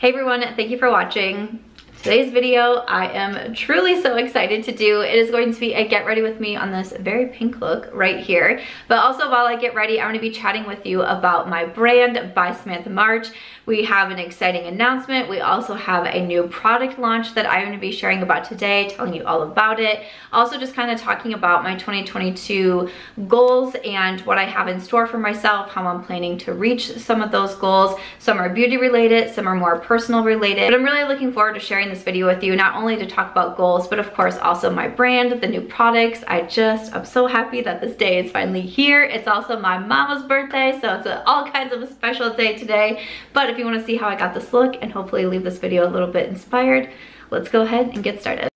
Hey everyone, thank you for watching. Today's video I am truly so excited to do. It is going to be a get ready with me on this very pink look right here. But also while I get ready, I'm going to be chatting with you about my brand by Samantha March. We have an exciting announcement. We also have a new product launch that I'm going to be sharing about today, telling you all about it. Also just kind of talking about my 2022 goals and what I have in store for myself, how I'm planning to reach some of those goals. Some are beauty related, some are more personal related. But I'm really looking forward to sharing this video with you, not only to talk about goals, but of course also my brand, the new products. I'm so happy that this day is finally here. It's also my mama's birthday, so it's all kinds of a special day today. But if you want to see how I got this look and hopefully leave this video a little bit inspired, let's go ahead and get started.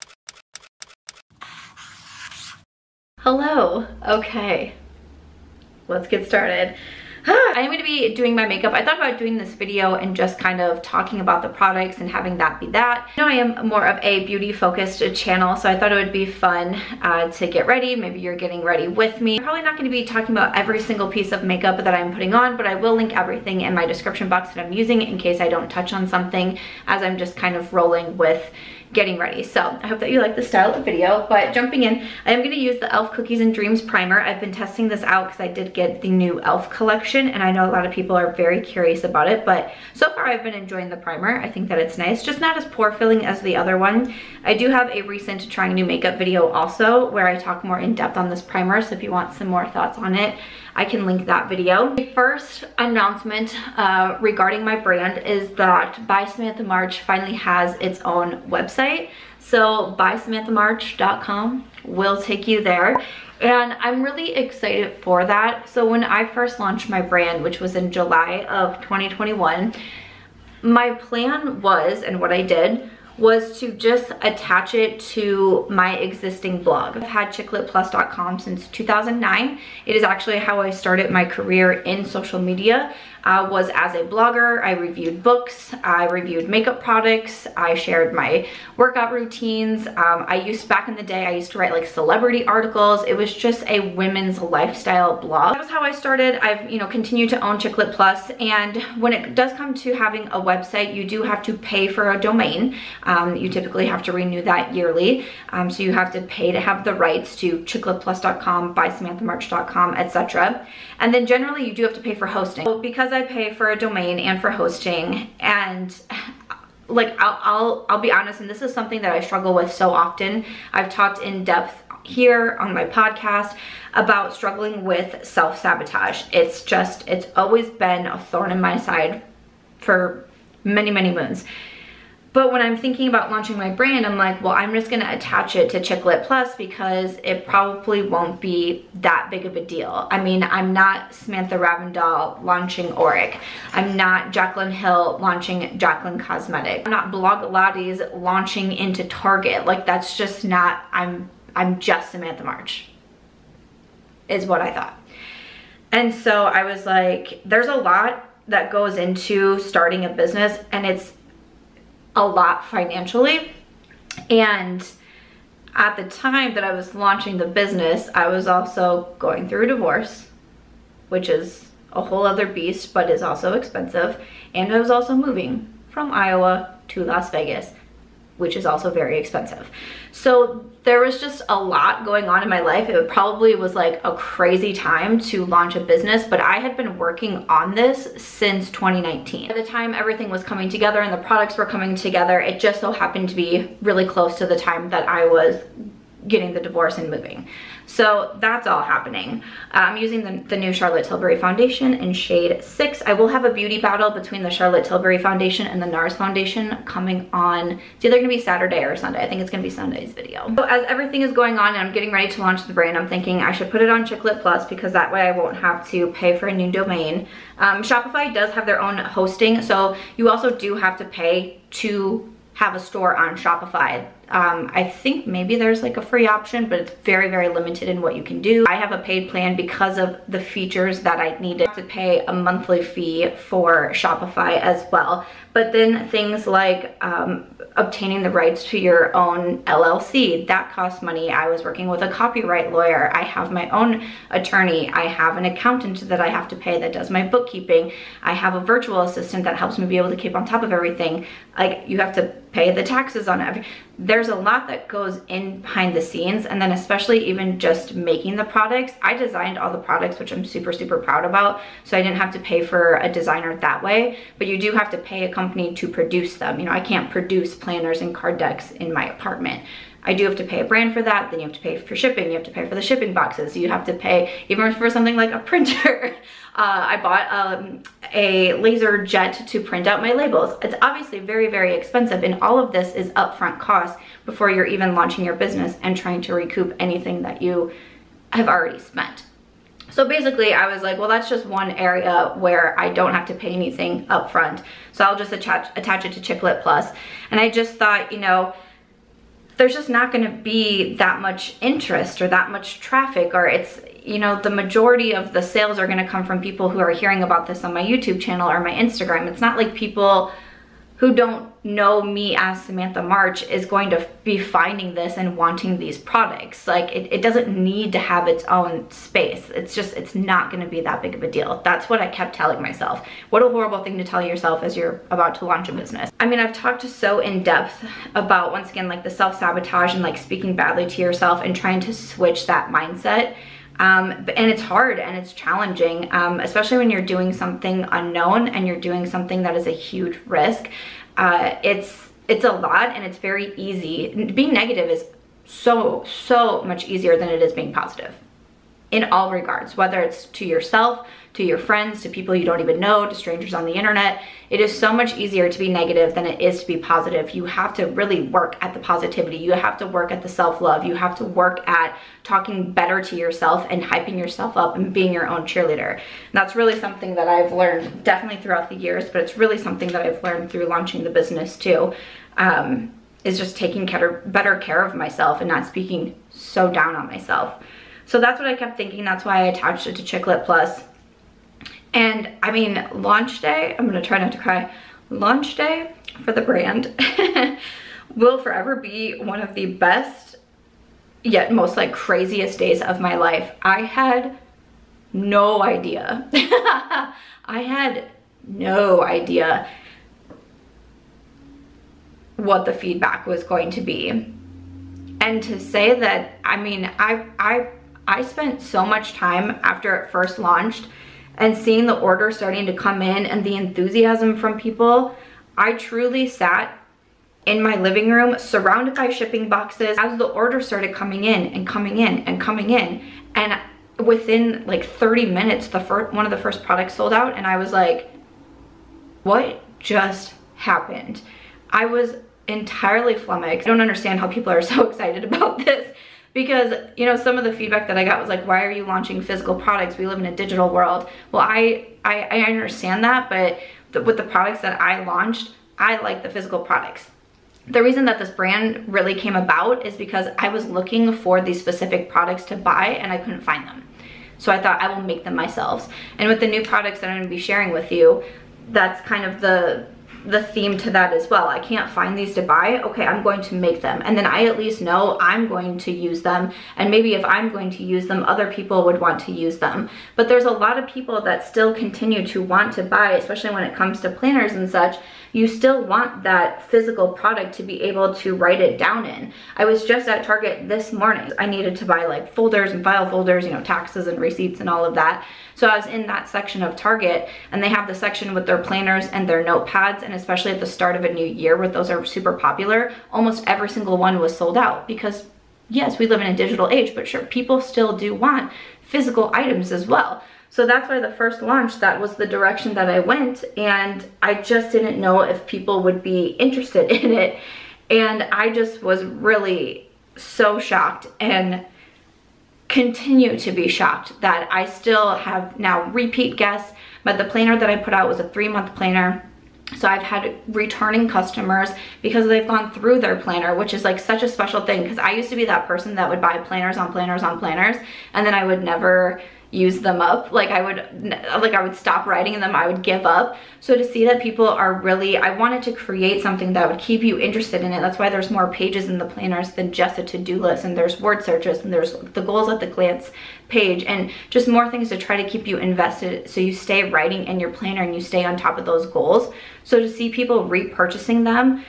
Hello. Okay, let's get started. I'm going to be doing my makeup. I thought about doing this video and just kind of talking about the products and having that be that. I know I am more of a beauty focused channel, so I thought it would be fun to get ready. Maybe you're getting ready with me. I'm probably not going to be talking about every single piece of makeup that I'm putting on, but I will link everything in my description box that I'm using in case I don't touch on something as I'm just kind of rolling with getting ready. So I hope that you like the style of the video. But jumping in, I am going to use the e.l.f. Cookies and Dreams primer. I've been testing this out because I did get the new e.l.f. collection and I know a lot of people are very curious about it, but so far I've been enjoying the primer. I think that it's nice, just not as pore filling as the other one. I do have a recent trying new makeup video also where I talk more in depth on this primer, so if you want some more thoughts on it, I can link that video. The first announcement regarding my brand is that By Samantha March finally has its own website. So bysamanthamarch.com will take you there. And I'm really excited for that. So when I first launched my brand, which was in July of 2021, my plan was, and what I did, was to just attach it to my existing blog. I've had chicletplus.com since 2009. It is actually how I started my career in social media. Was as a blogger. I reviewed books, I reviewed makeup products, I shared my workout routines. Back in the day, I used to write like celebrity articles. It was just a women's lifestyle blog. That was how I started. I've continued to own Chicklet Plus, and when it does come to having a website, you do have to pay for a domain. You typically have to renew that yearly. So you have to pay to have the rights to chicletplus.com, bysamanthamarch.com, etc. And then generally you do have to pay for hosting. So because I pay for a domain and for hosting, and like I'll be honest, and this is something that I struggle with so often. I've talked in depth here on my podcast about struggling with self-sabotage. It's always been a thorn in my side for many moons. But when I'm thinking about launching my brand, I'm like, well, I'm just gonna attach it to Chicklet Plus because it probably won't be that big of a deal. I mean, I'm not Samantha Ravndahl launching Auric. I'm not Jaclyn Hill launching Jaclyn Cosmetics. I'm not Blogilates launching into Target. Like, that's just not, I'm just Samantha March, is what I thought. And so I was like, there's a lot that goes into starting a business, and it's a lot financially. And at the time that I was launching the business, I was also going through a divorce, which is a whole other beast, but is also expensive. And I was also moving from Iowa to Las Vegas, which is also very expensive. So there was just a lot going on in my life. It probably was like a crazy time to launch a business, but I had been working on this since 2019. By the time everything was coming together and the products were coming together, it just so happened to be really close to the time that I was getting the divorce and moving. So that's all happening. I'm using the new Charlotte Tilbury foundation in shade 6. I will have a beauty battle between the Charlotte Tilbury foundation and the NARS foundation coming on. It's either gonna be Saturday or Sunday. I think it's gonna be Sunday's video. So as everything is going on and I'm getting ready to launch the brand, I'm thinking I should put it on Chicklet Plus because that way I won't have to pay for a new domain. Shopify does have their own hosting, so you also do have to pay to have a store on Shopify. I think maybe there's like a free option, but it's very, very limited in what you can do. I have a paid plan because of the features that I needed to pay a monthly fee for Shopify as well. But then things like obtaining the rights to your own LLC, that costs money. I was working with a copyright lawyer. I have my own attorney. I have an accountant that I have to pay that does my bookkeeping. I have a virtual assistant that helps me be able to keep on top of everything. Like, you have to pay the taxes on everything. There's a lot that goes in behind the scenes. And then especially even just making the products, I designed all the products, which I'm super, super proud about. So I didn't have to pay for a designer that way, but you do have to pay a company to produce them. You know, I can't produce planners and card decks in my apartment. I do have to pay a brand for that. Then you have to pay for shipping. You have to pay for the shipping boxes. You have to pay even for something like a printer. I bought a laser jet to print out my labels. It's obviously very, very expensive, and all of this is upfront cost before you're even launching your business and trying to recoup anything that you have already spent. So basically I was like, well, that's just one area where I don't have to pay anything upfront. So I'll just attach it to Chicklet Plus. And I just thought, you know, there's just not going to be that much interest or that much traffic, or it's, you know, the majority of the sales are going to come from people who are hearing about this on my YouTube channel or my Instagram. It's not like people who don't know me as Samantha March is going to be finding this and wanting these products. Like, it doesn't need to have its own space. It's not gonna be that big of a deal. That's what I kept telling myself. What a horrible thing to tell yourself as you're about to launch a business. I mean, I've talked so in depth about, once again, like the self-sabotage and like speaking badly to yourself and trying to switch that mindset. And it's hard and it's challenging, especially when you're doing something unknown and you're doing something that is a huge risk. It's a lot, and it's very easy. Being negative is so much easier than it is being positive in all regards, whether it's to yourself, to your friends, to people you don't even know, to strangers on the internet. It is so much easier to be negative than it is to be positive. You have to really work at the positivity. You have to work at the self-love. You have to work at talking better to yourself and hyping yourself up and being your own cheerleader. And that's really something that I've learned definitely throughout the years, but it's really something that I've learned through launching the business too, is just taking better care of myself and not speaking so down on myself. So that's what I kept thinking. That's why I attached it to Chicklet Plus. And I mean, launch day, I'm gonna try not to cry. Launch day for the brand will forever be one of the best, yet most like craziest days of my life. I had no idea. I had no idea what the feedback was going to be. And to say that, I mean, I spent so much time after it first launched and seeing the orders starting to come in and the enthusiasm from people. I truly sat in my living room surrounded by shipping boxes as the orders started coming in and coming in and coming in. And within like 30 minutes, one of the first products sold out, and I was like, what just happened? I was entirely flummoxed. I don't understand how people are so excited about this. Because, you know, some of the feedback that I got was like, why are you launching physical products? We live in a digital world. Well, I understand that, but with the products that I launched, I like the physical products. The reason that this brand really came about is because I was looking for these specific products to buy and I couldn't find them. So I thought I will make them myself. And with the new products that I'm gonna be sharing with you, that's kind of the theme to that as well. I can't find these to buy. Okay, I'm going to make them. And then I at least know I'm going to use them. And maybe if I'm going to use them, other people would want to use them. But there's a lot of people that still continue to want to buy, especially when it comes to planners and such. You still want that physical product to be able to write it down in. I was just at Target this morning. I needed to buy like folders and file folders, you know, taxes and receipts and all of that. So I was in that section of Target, and they have the section with their planners and their notepads, and especially at the start of a new year where those are super popular, almost every single one was sold out because yes, we live in a digital age, but sure, people still do want physical items as well. So that's why the first launch, that was the direction that I went, and I just didn't know if people would be interested in it. And I just was really so shocked and continue to be shocked that I still have now repeat guests. But the planner that I put out was a 3-month planner. So I've had returning customers because they've gone through their planner, which is like such a special thing, because I used to be that person that would buy planners on planners on planners, and then I would never use them up. Like I would stop writing in them, I would give up. So to see that people are really, I wanted to create something that would keep you interested in it. That's why there's more pages in the planners than just a to-do list, and there's word searches, and there's the goals at the glance page, and just more things to try to keep you invested so you stay writing in your planner and you stay on top of those goals. So to see people repurchasing them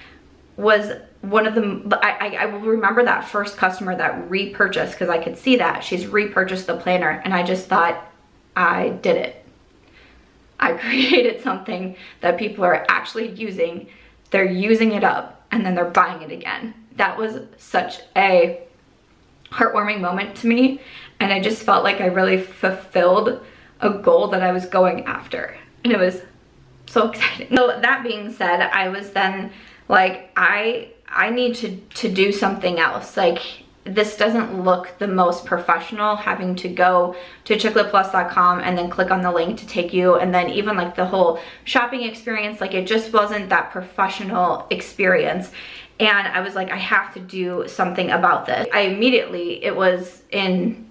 was one of the, I will remember that first customer that repurchased, because I could see that she's repurchased the planner, and I just thought, I did it. I created something that people are actually using, they're using it up, and then they're buying it again. That was such a heartwarming moment to me, and I just felt like I really fulfilled a goal that I was going after, and it was so exciting. So that being said, I was then like, I need to do something else. Like, this doesn't look the most professional, having to go to chicletplus.com and then click on the link to take you, and then even like the whole shopping experience, like it just wasn't that professional experience. And I was like, I have to do something about this. I immediately, it was in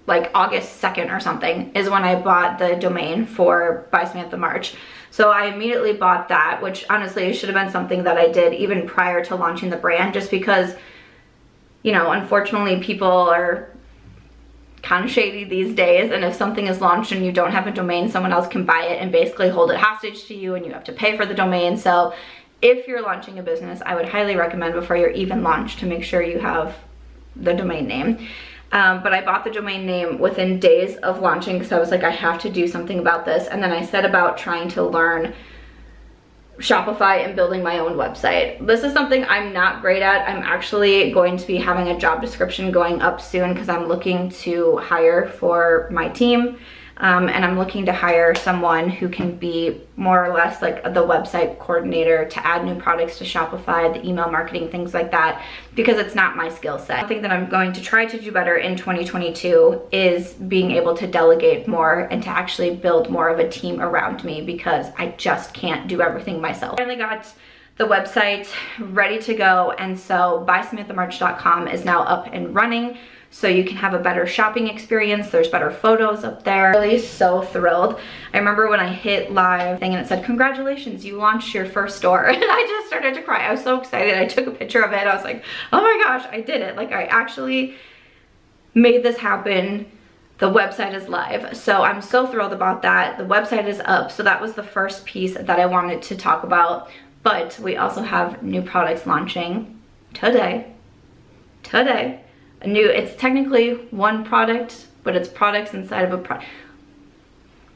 like August 2nd or something, is when I bought the domain for By Samantha March. So I immediately bought that, which honestly should have been something that I did even prior to launching the brand, just because, you know, unfortunately people are kind of shady these days, and if something is launched and you don't have a domain, someone else can buy it and basically hold it hostage to you, and you have to pay for the domain. So if you're launching a business, I would highly recommend before you're even launched to make sure you have the domain name. But I bought the domain name within days of launching, because I was like, I have to do something about this. And then I set about trying to learn Shopify and building my own website. This is something I'm not great at. I'm actually going to be having a job description going up soon, because I'm looking to hire for my team. And I'm looking to hire someone who can be more or less like the website coordinator to add new products to Shopify, the email marketing, things like that, because it's not my skill set. Something that I'm going to try to do better in 2022 is being able to delegate more and to actually build more of a team around me, because I just can't do everything myself. I finally got the website ready to go, and so BySamanthaMarch.com is now up and running. So you can have a better shopping experience. There's better photos up there. Really so thrilled. I remember when I hit live thing and it said, congratulations, you launched your first store. And I just started to cry. I was so excited. I took a picture of it. I was like, oh my gosh, I did it. Like, I actually made this happen. The website is live. So I'm so thrilled about that. The website is up. So that was the first piece that I wanted to talk about. But we also have new products launching today. It's technically one product, but it's products inside of a product.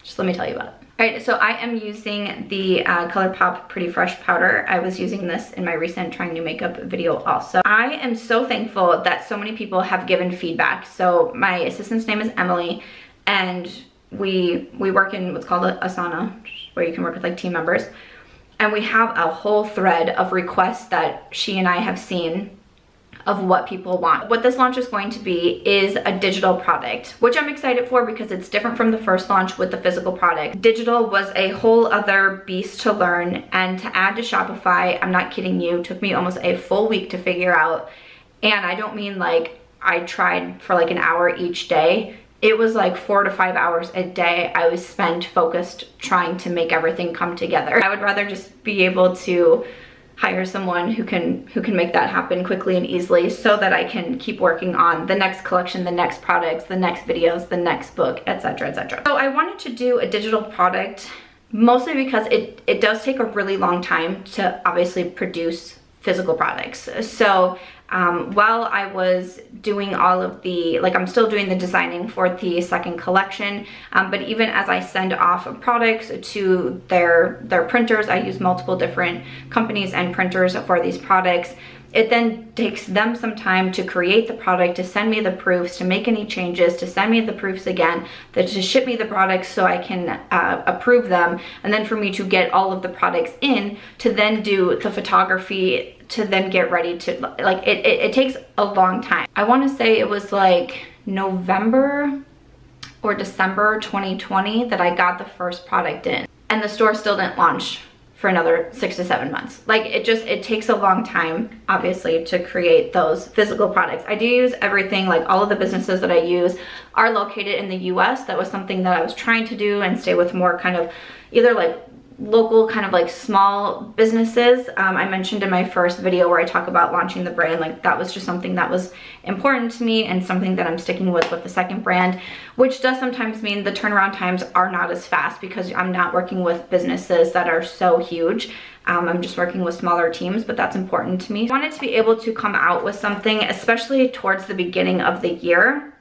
Just let me tell you about it. All right, so I am using the ColourPop Pretty Fresh powder. I was using this in my recent Trying New Makeup video also. I am so thankful that so many people have given feedback. So my assistant's name is Emily, and we work in what's called Asana, where you can work with like team members. And we have a whole thread of requests that she and I have seen of what people want. What this launch is going to be is a digital product, which I'm excited for because it's different from the first launch with the physical product. Digital was a whole other beast to learn and to add to Shopify. I'm not kidding you, it took me almost a full week to figure out. And I don't mean like I tried for like an hour each day. It was like 4 to 5 hours a day I was spent focused trying to make everything come together. I would rather just be able to hire someone who can make that happen quickly and easily, so that I can keep working on the next collection, the next products, the next videos, the next book, etc., etc. So I wanted to do a digital product mostly because it does take a really long time to obviously produce physical products. So while I was doing all of the, like I'm still doing the designing for the second collection, but even as I send off products to their printers, I use multiple different companies and printers for these products. It then takes them some time to create the product, to send me the proofs, to make any changes, to send me the proofs again, to ship me the products so I can approve them, and then for me to get all of the products in, to then do the photography, to then get ready to, like, it takes a long time. I want to say it was like November or December 2020 that I got the first product in, and the store still didn't launch for another 6 to 7 months. Like it takes a long time, obviously, to create those physical products. I do use everything, like all of the businesses that I use are located in the US. That was something that I was trying to do and stay with more kind of either like local kind of like small businesses. I mentioned in my first video where I talk about launching the brand, like that was just something that was important to me and something that I'm sticking with the second brand, which does sometimes mean the turnaround times are not as fast because I'm not working with businesses that are so huge. I'm just working with smaller teams, but that's important to me. I wanted to be able to come out with something, especially towards the beginning of the year,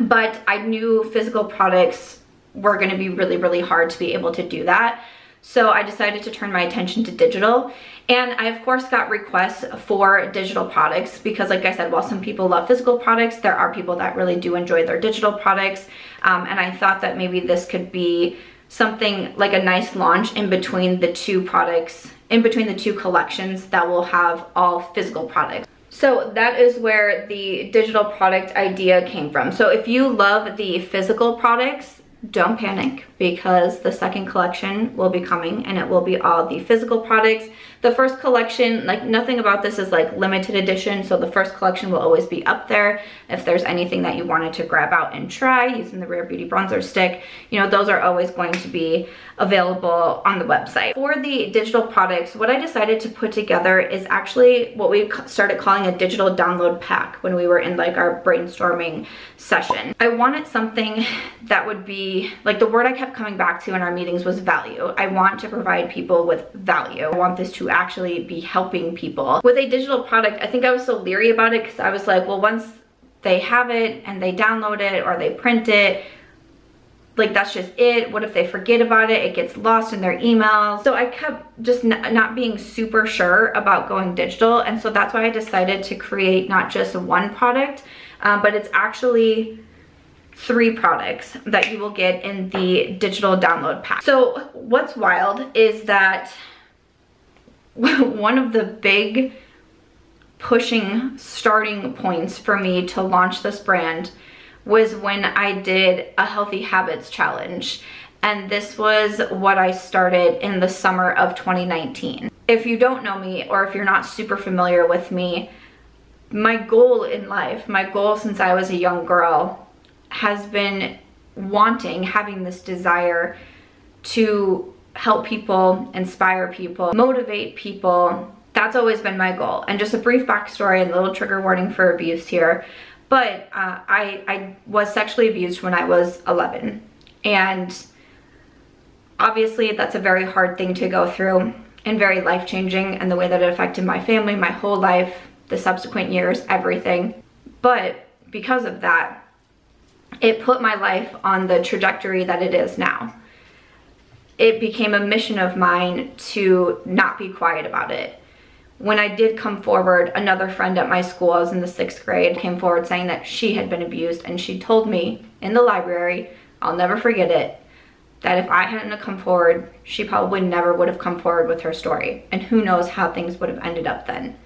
but I knew physical products were going to be really, really hard to be able to do that. So I decided to turn my attention to digital, and I of course got requests for digital products because, like I said, while some people love physical products, there are people that really do enjoy their digital products, and I thought that maybe this could be something like a nice launch in between the two products, in between the two collections that will have all physical products. So that is where the digital product idea came from. So if you love the physical products, don't panic, because the second collection will be coming and it will be all the physical products. The first collection, like nothing about this is like limited edition, so the first collection will always be up there. If there's anything that you wanted to grab out and try using the Rare Beauty bronzer stick, you know, those are always going to be available on the website. For the digital products, what I decided to put together is actually what we started calling a digital download pack when we were in like our brainstorming session. I wanted something that would be, like the word I kept coming back to in our meetings was value. I want to provide people with value. I want this to actually be helping people. With a digital product, I think I was so leery about it because I was like, well, once they have it and they download it or they print it, like that's just it. What if they forget about it? It gets lost in their emails. So I kept just not being super sure about going digital, and so that's why I decided to create not just one product, but it's actually 3 products that you will get in the digital download pack. So what's wild is that one of the big pushing starting points for me to launch this brand was when I did a Healthy Habits challenge. And this was what I started in the summer of 2019. If you don't know me, or if you're not super familiar with me, my goal in life, my goal since I was a young girl, has been having this desire to help people, inspire people, motivate people. That's always been my goal. And just a brief backstory and a little trigger warning for abuse here. But I was sexually abused when I was 11. And obviously that's a very hard thing to go through and very life-changing, and the way that it affected my family, my whole life, the subsequent years, everything. But because of that, it put my life on the trajectory that it is now. It became a mission of mine to not be quiet about it. When I did come forward, another friend at my school, I was in the 6th grade, came forward saying that she had been abused, and she told me in the library, I'll never forget it, that if I hadn't come forward, she probably never would have come forward with her story, and who knows how things would have ended up then.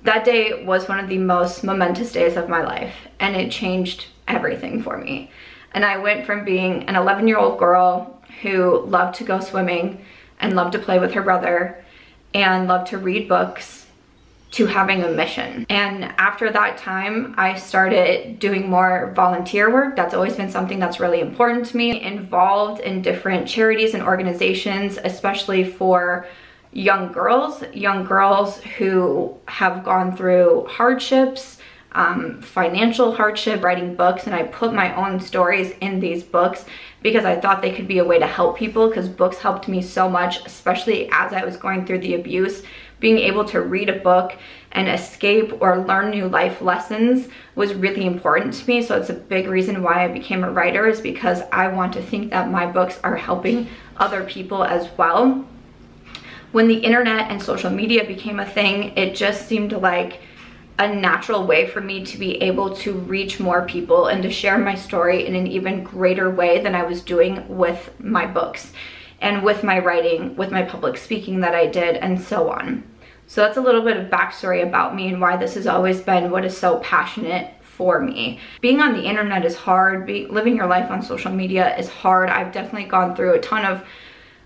That day was one of the most momentous days of my life, and it changed everything for me. And I went from being an 11-year-old girl who loved to go swimming and loved to play with her brother and loved to read books to having a mission. And after that time, I started doing more volunteer work. That's always been something that's really important to me. Involved in different charities and organizations, especially for young girls who have gone through hardships, financial hardship, writing books, and I put my own stories in these books because I thought they could be a way to help people, because books helped me so much, especially as I was going through the abuse. Being able to read a book and escape or learn new life lessons was really important to me. So it's a big reason why I became a writer, is because I want to think that my books are helping other people as well. When the internet and social media became a thing, it just seemed like a natural way for me to be able to reach more people and to share my story in an even greater way than I was doing with my books and with my writing, with my public speaking that I did, and so on. So that's a little bit of backstory about me and why this has always been what is so passionate for me. Being on the internet is hard. Living your life on social media is hard. I've definitely gone through a ton of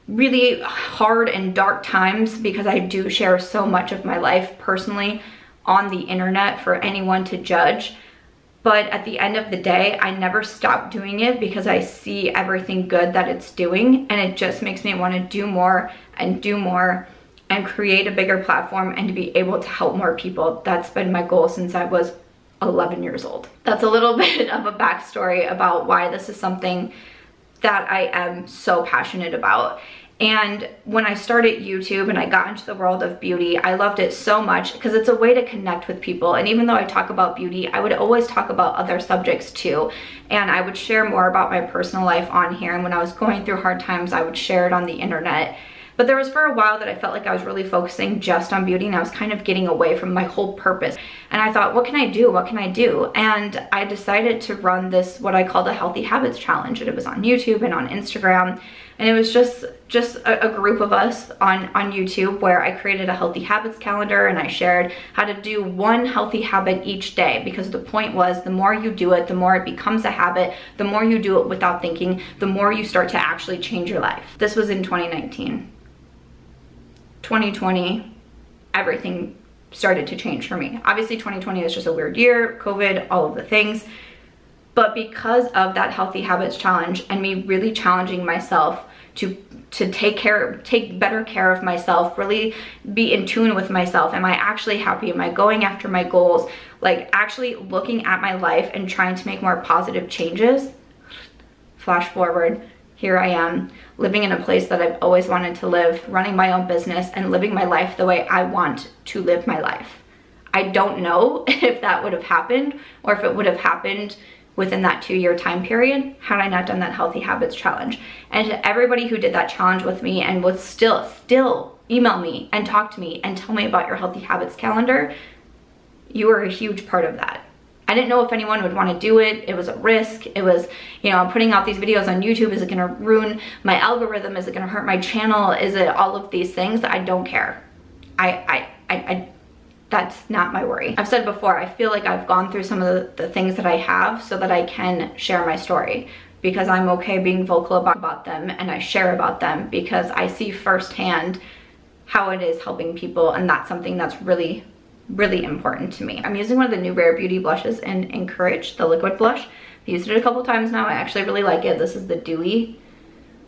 really hard and dark times, because I do share so much of my life personally on the internet for anyone to judge. But at the end of the day, I never stop doing it because I see everything good that it's doing, and it just makes me want to do more and create a bigger platform and to be able to help more people. That's been my goal since I was 11 years old. That's a little bit of a backstory about why this is something that I am so passionate about. And when I started YouTube and I got into the world of beauty, I loved it so much because it's a way to connect with people. And even though I talk about beauty, I would always talk about other subjects too. And I would share more about my personal life on here. And when I was going through hard times, I would share it on the internet. But there was for a while that I felt like I was really focusing just on beauty, and I was kind of getting away from my whole purpose. And I thought, what can I do? What can I do? And I decided to run this, what I call the Healthy Habits Challenge. And it was on YouTube and on Instagram. And it was just a group of us on YouTube where I created a healthy habits calendar, and I shared how to do one healthy habit each day, because the point was the more you do it, the more it becomes a habit. The more you do it without thinking, the more you start to actually change your life. This was in 2019. 2020, everything started to change for me. Obviously 2020 was just a weird year, COVID, all of the things. But because of that Healthy Habits Challenge and me really challenging myself to take better care of myself, really be in tune with myself. Am I actually happy? Am I going after my goals? Like actually looking at my life and trying to make more positive changes. Flash forward, here I am, living in a place that I've always wanted to live, running my own business and living my life the way I want to live my life. I don't know if that would have happened or if it would have happened within that 2-year time period had I not done that Healthy Habits Challenge. And to everybody who did that challenge with me and would still email me and talk to me and tell me about your Healthy Habits calendar, you were a huge part of that. I didn't know if anyone would want to do it. It was a risk. It was, you know, I'm putting out these videos on YouTube. Is it going to ruin my algorithm? Is it going to hurt my channel? Is it all of these things? I don't care. That's not my worry. I've said before, I feel like I've gone through some of the things that I have so that I can share my story, because I'm okay being vocal about them, and I share about them because I see firsthand how it is helping people, and that's something that's really important to me. I'm using one of the new Rare Beauty blushes in Courage, the liquid blush. I've used it a couple times now. I actually really like it. This is the Dewy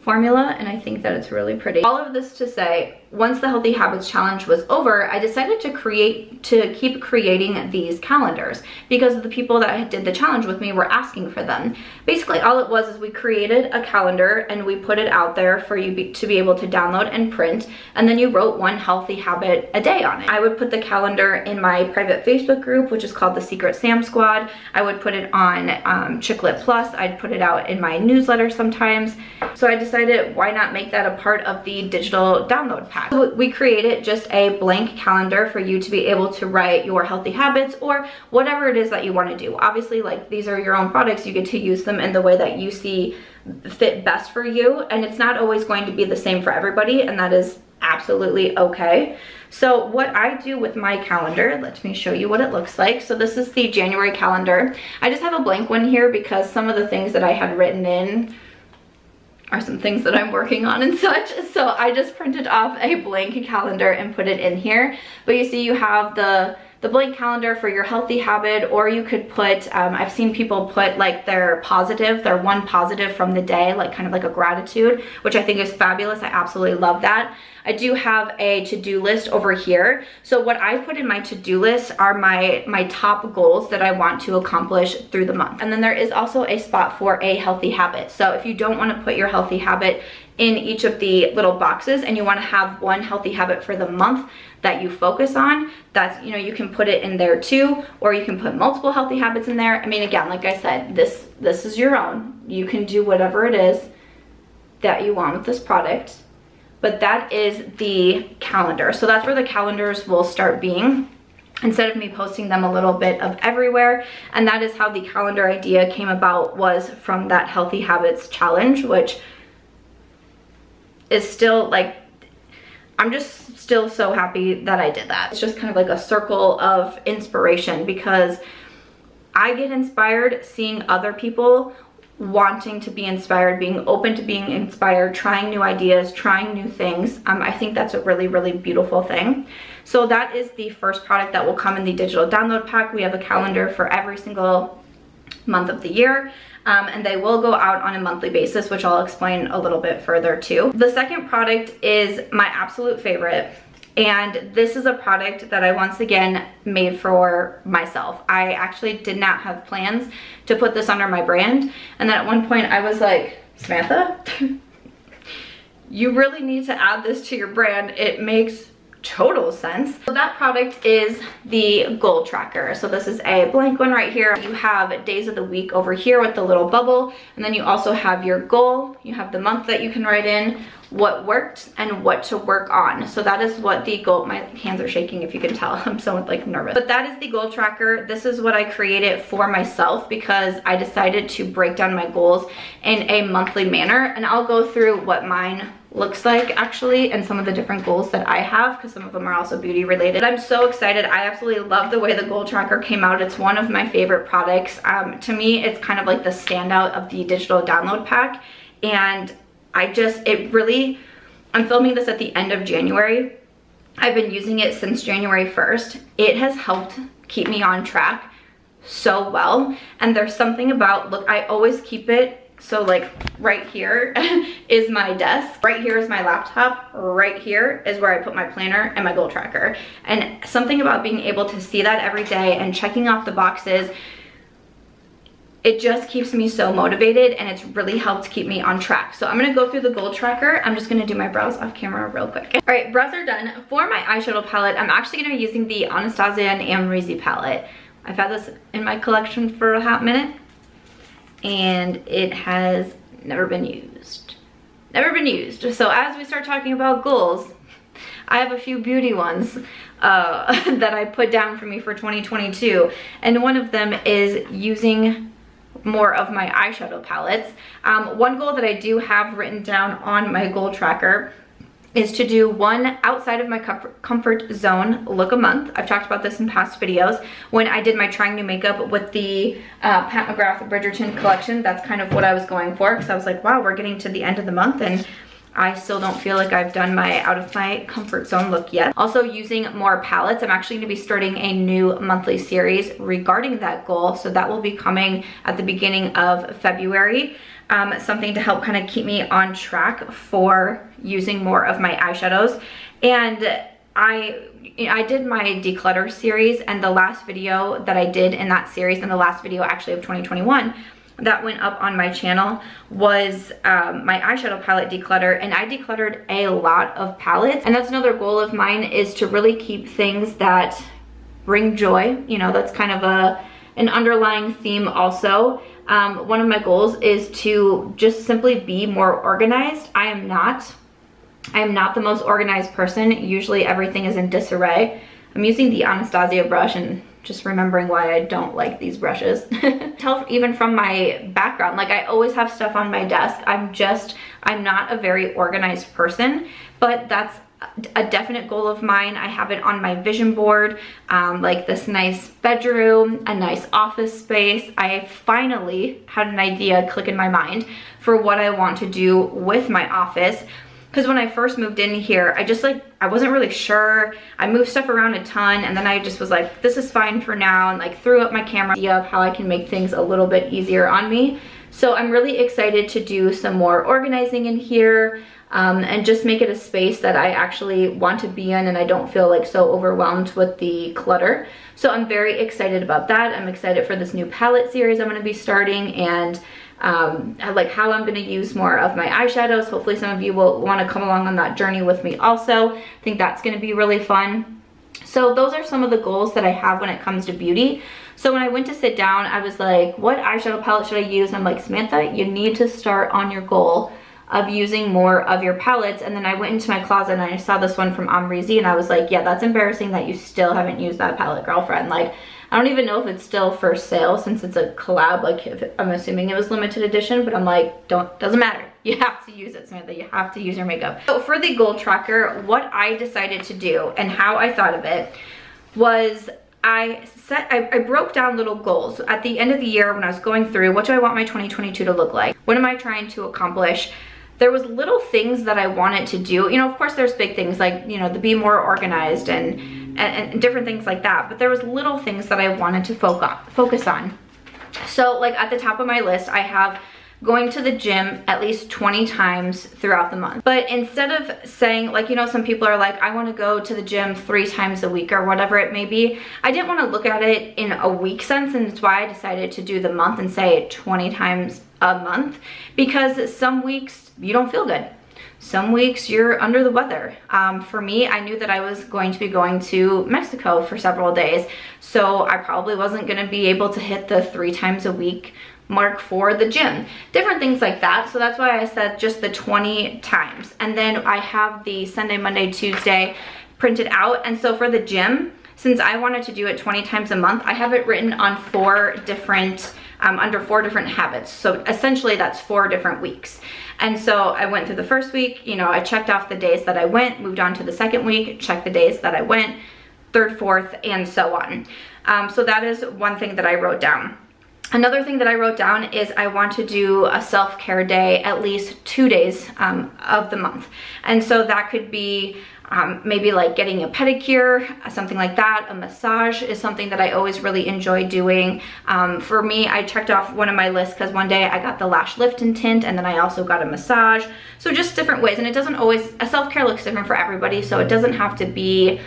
formula, and I think that it's really pretty. All of this to say, once the Healthy Habits Challenge was over, I decided to keep creating these calendars because the people that did the challenge with me were asking for them. Basically, all it was is we created a calendar and we put it out there for you to be able to download and print, and then you wrote one healthy habit a day on it. I would put the calendar in my private Facebook group, which is called the Secret Sam Squad. I would put it on Chick Lit Plus. I'd put it out in my newsletter sometimes. So I decided, why not make that a part of the digital download pack? So we created just a blank calendar for you to be able to write your healthy habits or whatever it is that you want to do. Obviously, like, these are your own products. You get to use them in the way that you see fit best for you, and it's not always going to be the same for everybody, and that is absolutely okay. So what I do with my calendar, let me show you what it looks like. So this is the January calendar. I just have a blank one here because some of the things that I had written in are some things that I'm working on and such. So I just printed off a blank calendar and put it in here. But you see, you have the blank calendar for your healthy habit, or you could put, I've seen people put like their one positive from the day, like kind of like a gratitude, which I think is fabulous. I absolutely love that. I do have a to-do list over here. So what I put in my to-do list are my top goals that I want to accomplish through the month. And then there is also a spot for a healthy habit. So if you don't want to put your healthy habit in each of the little boxes and you want to have one healthy habit for the month that you focus on, that's, you know, you can put it in there too, or you can put multiple healthy habits in there. I mean, again, like I said, this is your own. You can do whatever it is that you want with this product. But that is the calendar. So that's where the calendars will start being, instead of me posting them a little bit of everywhere. And that is how the calendar idea came about, was from that Healthy Habits Challenge, which is still like, I'm just still so happy that I did that. It's just kind of like a circle of inspiration, because I get inspired seeing other people wanting to be inspired, being open to being inspired, trying new ideas, trying new things. I think that's a really, really beautiful thing. So that is the first product that will come in the digital download pack. We have a calendar for every single month of the year. And they will go out on a monthly basis, which I'll explain a little bit further too. The second product is my absolute favorite. And this is a product that I once again made for myself. I actually did not have plans to put this under my brand. And then at one point I was like, Samantha, you really need to add this to your brand. It makes total sense. So that product is the goal tracker. So this is a blank one right here. You have days of the week over here with the little bubble, and then you also have your goal. You have the month that you can write in, what worked, and what to work on. So that is what the goal, my hands are shaking if you can tell, I'm so like nervous. But that is the goal tracker. This is what I created for myself because I decided to break down my goals in a monthly manner, and I'll go through what mine looks like actually and some of the different goals that I have, because some of them are also beauty related. I'm so excited. I absolutely love the way the goal tracker came out. It's one of my favorite products. To me, it's kind of like the standout of the digital download pack, and I'm filming this at the end of January. I've been using it since January 1st. It has helped keep me on track so well, and there's something about, look, I always keep it. So like right here is my desk, right here is my laptop, right here is where I put my planner and my goal tracker. And something about being able to see that every day and checking off the boxes, it just keeps me so motivated, and it's really helped keep me on track. So I'm gonna go through the goal tracker. I'm just gonna do my brows off camera real quick. All right, brows are done. For my eyeshadow palette, I'm actually gonna be using the Anastasia and Amrezy palette. I've had this in my collection for a hot minute, and it has never been used. Never been used. So as we start talking about goals, I have a few beauty ones that I put down for me for 2022. And one of them is using more of my eyeshadow palettes. One goal that I do have written down on my goal tracker is to do one outside of my comfort zone look a month. I've talked about this in past videos. When I did my trying new makeup with the Pat McGrath Bridgerton collection, that's kind of what I was going for, because I was like, wow, we're getting to the end of the month and I still don't feel like I've done my out of my comfort zone look yet. Also using more palettes. I'm actually gonna be starting a new monthly series regarding that goal. So that will be coming at the beginning of February. Something to help kind of keep me on track for using more of my eyeshadows. And I did my declutter series, and the last video that I did in that series, and the last video actually of 2021 that went up on my channel, was my eyeshadow palette declutter, and I decluttered a lot of palettes. And that's another goal of mine, is to really keep things that bring joy. You know, that's kind of an underlying theme also. One of my goals is to just simply be more organized. I am not the most organized person. Usually everything is in disarray. I'm using the Anastasia brush and just remembering why I don't like these brushes. Tell even from my background, like I always have stuff on my desk. I'm not a very organized person, but that's a definite goal of mine. I have it on my vision board, like this nice bedroom, a nice office space. I finally had an idea click in my mind for what I want to do with my office. Because when I first moved in here, I wasn't really sure. I moved stuff around a ton, and then I just was like, this is fine for now, and like threw up my camera idea of how I can make things a little bit easier on me. So I'm really excited to do some more organizing in here, and just make it a space that I actually want to be in, and I don't feel like so overwhelmed with the clutter. So I'm very excited about that. I'm excited for this new palette series I'm going to be starting, and like how I'm going to use more of my eyeshadows. Hopefully some of you will want to come along on that journey with me also. I think that's going to be really fun. So those are some of the goals that I have when it comes to beauty. So when I went to sit down, I was like, what eyeshadow palette should I use? And I'm like, Samantha, you need to start on your goal of using more of your palettes. And then I went into my closet and I saw this one from Amrezy, and I was like, yeah, that's embarrassing that you still haven't used that palette, girlfriend. Like, I don't even know if it's still for sale since it's a collab. Like, I'm assuming it was limited edition, but I'm like, doesn't matter. You have to use it, Samantha. You have to use your makeup. So for the goal tracker, what I decided to do and how I thought of it was, I broke down little goals at the end of the year when I was going through, what do I want my 2022 to look like? What am I trying to accomplish? There was little things that I wanted to do. You know, of course there's big things like, you know, to be more organized and different things like that. But there was little things that I wanted to focus on. So like at the top of my list, I have going to the gym at least 20 times throughout the month. But instead of saying, like, you know, some people are like, I want to go to the gym 3 times a week or whatever it may be, I didn't want to look at it in a week sense, and that's why I decided to do the month and say 20 times a month, because some weeks you don't feel good. Some weeks you're under the weather. For me, I knew that I was going to be going to Mexico for several days, so I probably wasn't going to be able to hit the 3 times a week mark for the gym. Different things like that. So that's why I said just the 20 times. And then I have the Sunday, Monday, Tuesday printed out. And so for the gym, since I wanted to do it 20 times a month, I have it written on 4 different, under 4 different habits. So essentially that's 4 different weeks. And so I went through the first week, you know, I checked off the days that I went, moved on to the second week, checked the days that I went, third, fourth, and so on. So that is one thing that I wrote down. Another thing that I wrote down is I want to do a self-care day at least 2 days of the month. And so that could be maybe like getting a pedicure, something like that. A massage is something that I always really enjoy doing. For me, I checked off one of my lists because one day I got the lash lift and tint, and then I also got a massage. So just different ways, and it doesn't always, a self-care looks different for everybody, so it doesn't have to be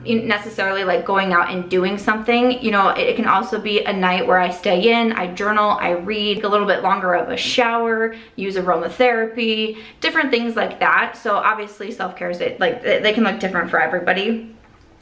necessarily like going out and doing something. You know, it can also be a night where I stay in, I journal, I read, a little bit longer of a shower, use aromatherapy, different things like that. So obviously self-care is, like, they can look different for everybody.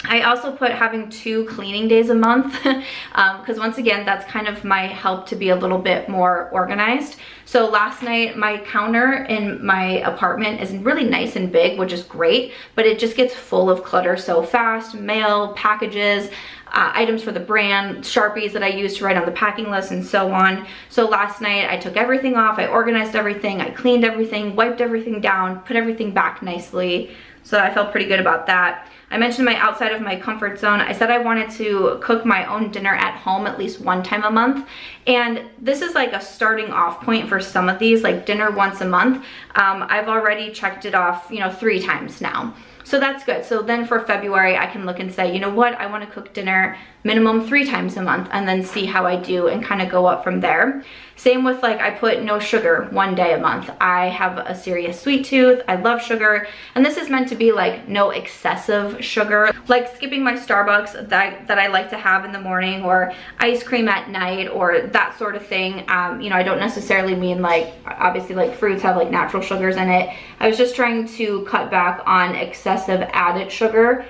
I also put having 2 cleaning days a month because once again, that's kind of my help to be a little bit more organized. So last night, my counter in my apartment is really nice and big, which is great, but it just gets full of clutter so fast. Mail, packages, items for the brand, Sharpies that I use to write on the packing list, and so on. So last night I took everything off, I organized everything, I cleaned everything, wiped everything down, put everything back nicely. So I felt pretty good about that. I mentioned my outside of my comfort zone. I said I wanted to cook my own dinner at home at least 1 time a month. And this is like a starting off point for some of these, like dinner once a month. I've already checked it off, you know, 3 times now. So that's good. So then for February, I can look and say, you know what, I want to cook dinner minimum 3 times a month, and then see how I do and kind of go up from there. Same with, like, I put no sugar 1 day a month. I have a serious sweet tooth. I love sugar. And this is meant to be like no excessive sugar, like skipping my Starbucks that I like to have in the morning, or ice cream at night, or that sort of thing. You know, I don't necessarily mean like, obviously like fruits have like natural sugars in it. I was just trying to cut back on excessive added sugar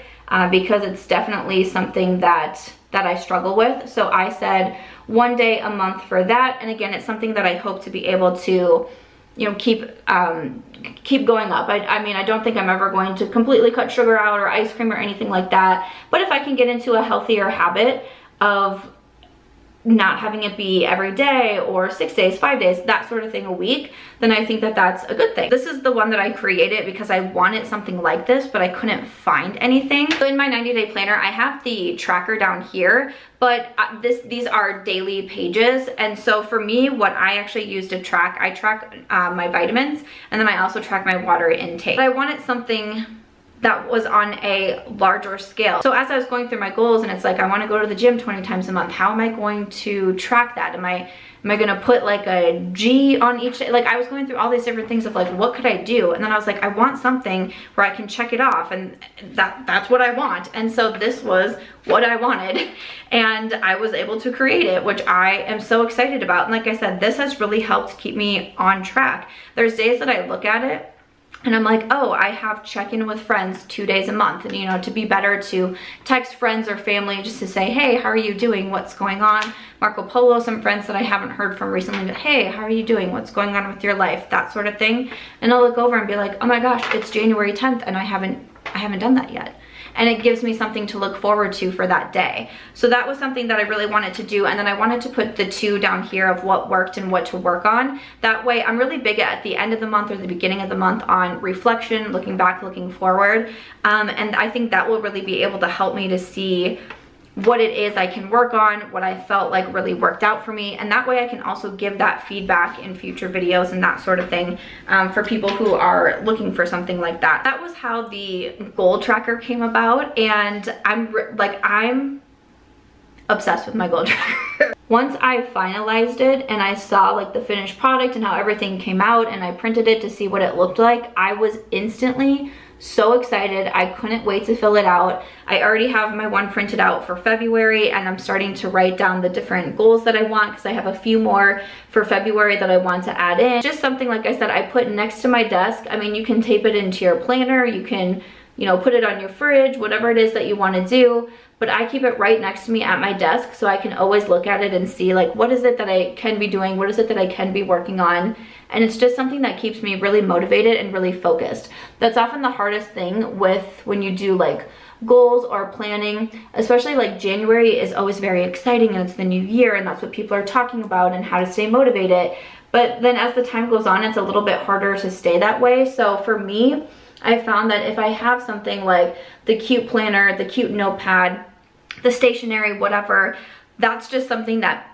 because it's definitely something that I struggle with. So I said 1 day a month for that. And again, it's something that I hope to be able to, you know, keep going up. I mean, I don't think I'm ever going to completely cut sugar out or ice cream or anything like that. But if I can get into a healthier habit of not having it be every day or 6 days, 5 days, that sort of thing a week, then I think that that's a good thing. This is the one that I created because I wanted something like this, but I couldn't find anything. So in my 90-day planner, I have the tracker down here, but these are daily pages. And so for me, what I actually use to track, I track my vitamins, and then I also track my water intake. But I wanted something that was on a larger scale. So as I was going through my goals, and it's like, I want to go to the gym 20 times a month. How am I going to track that? Am I gonna put like a G on each day? Like, I was going through all these different things of like, what could I do? And then I was like, I want something where I can check it off, and that's what I want. And so this was what I wanted, and I was able to create it, which I am so excited about. And like I said, this has really helped keep me on track. There's days that I look at it and I'm like, oh, I have check-in with friends 2 days a month. And, you know, to be better to text friends or family just to say, hey, how are you doing? What's going on? Marco Polo, some friends that I haven't heard from recently, but hey, how are you doing? What's going on with your life? That sort of thing. And I'll look over and be like, oh my gosh, it's January 10th and I haven't done that yet. And it gives me something to look forward to for that day. So that was something that I really wanted to do. And then I wanted to put the 2 down here of what worked and what to work on. That way, I'm really big at the end of the month or the beginning of the month on reflection, looking back, looking forward. And I think that will really be able to help me to see what it is I can work on, what I felt like really worked out for me, and that way I can also give that feedback in future videos and that sort of thing for people who are looking for something like that. That was how the goal tracker came about, and I'm obsessed with my goal tracker. Once I finalized it and I saw like the finished product and how everything came out, and I printed it to see what it looked like, I was instantly so excited. I couldn't wait to fill it out. I already have my one printed out for February, and I'm starting to write down the different goals that I want, because I have a few more for February that I want to add in. Just something, like I said, I put next to my desk. I mean, you can tape it into your planner, you can, you know, put it on your fridge, whatever it is that you want to do, but I keep it right next to me at my desk so I can always look at it and see like, what is it that I can be doing, what is it that I can be working on. And it's just something that keeps me really motivated and really focused. That's often the hardest thing with when you do like goals or planning, especially like January is always very exciting and it's the new year and that's what people are talking about and how to stay motivated. But then as the time goes on, it's a little bit harder to stay that way. So for me, I found that if I have something like the cute planner, the cute notepad, the stationery, whatever, that's just something that